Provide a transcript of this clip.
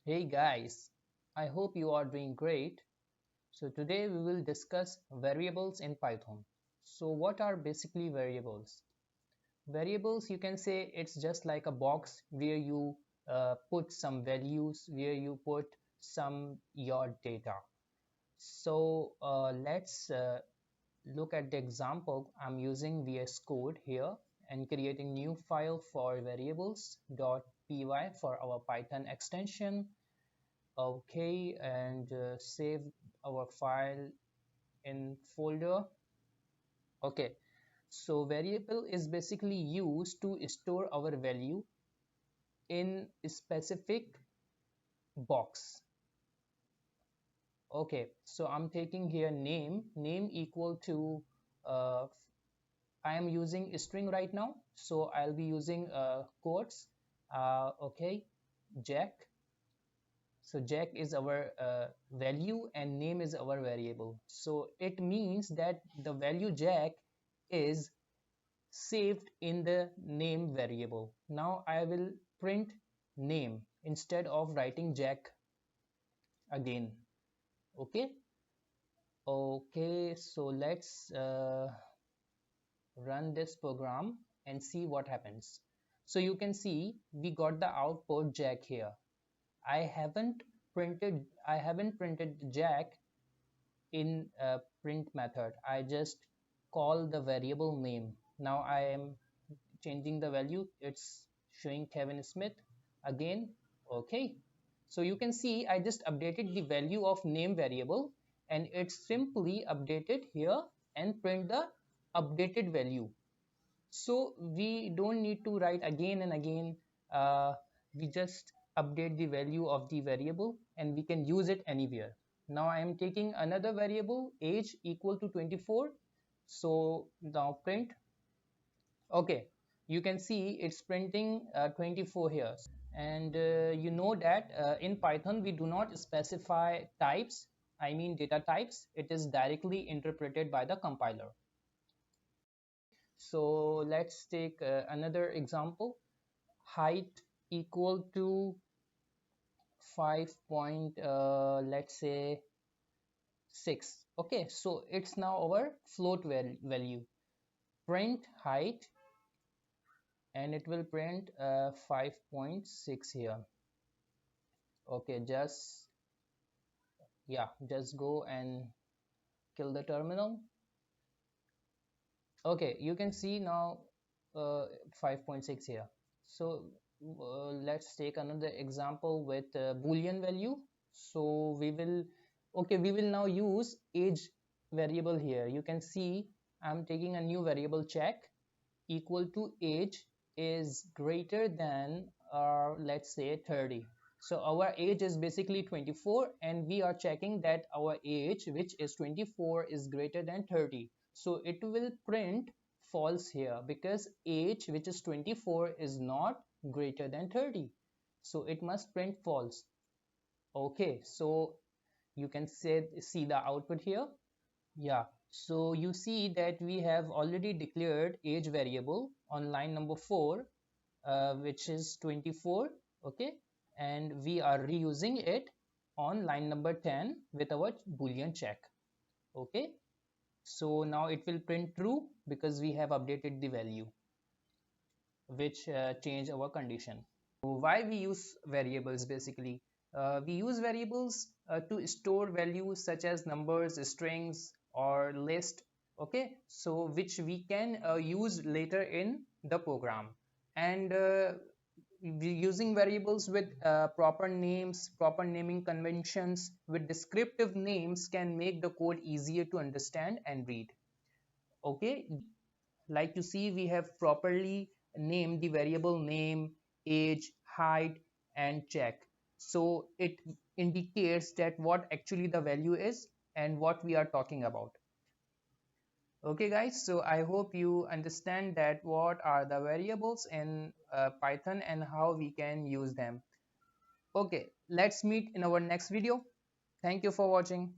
Hey guys, I hope you are doing great. So today we will discuss variables in Python. So what are basically variables? Variables, you can say it's just like a box where you put some values, where you put some your data. So let's look at the example. I'm using VS Code here and creating new file for variables.py for our Python extension. Okay, and save our file in folder. Okay, so variable is basically used to store our value in a specific box. Okay, so I'm taking here name equal to uh, I am using a string right now, so I'll be using quotes. Okay, Jack. So Jack is our value and name is our variable. So it means that the value Jack is saved in the name variable. Now I will print name instead of writing Jack again. Okay. Okay. So let's run this program and see what happens. So you can see we got the output Jack here. I haven't printed Jack in a print method. I just call the variable name. Now I am changing the value. It's showing Kevin Smith again. Okay, so you can see I just updated the value of name variable and it's simply updated here and print the updated value. So we don't need to write again and again. We just update the value of the variable and we can use it anywhere. Now I am taking another variable age equal to 24. So now print. Okay, you can see it's printing 24 here. And you know that in Python we do not specify types, I mean data types. It is directly interpreted by the compiler. So let's take another example. Height equal to 5 point let's say 6. Okay, so it's now our float value. Print height and it will print 5.6 here. Okay, just go and kill the terminal. Okay, you can see now 5.6 here. So let's take another example with boolean value. So we will now use age variable here. You can see I'm taking a new variable check equal to age is greater than let's say 30. So our age is basically 24 and we are checking that our age, which is 24, is greater than 30. So it will print false here because age, which is 24, is not greater than 30. So it must print false. Okay, so you can see the output here. Yeah, so you see that we have already declared age variable on line number 4, which is 24. Okay, and we are reusing it on line number 10 with our boolean check. Okay, so now it will print true because we have updated the value, which change our condition. So why we use variables? Basically we use variables to store values such as numbers, strings, or list. Okay, so which we can use later in the program. And using variables with proper names, proper naming conventions with descriptive names can make the code easier to understand and read. Okay, like you see we have properly named the variable name, age, height, and check. So it indicates that what actually the value is and what we are talking about. Okay guys, so I hope you understand that what are the variables in Python and how we can use them. Okay, let's meet in our next video. Thank you for watching.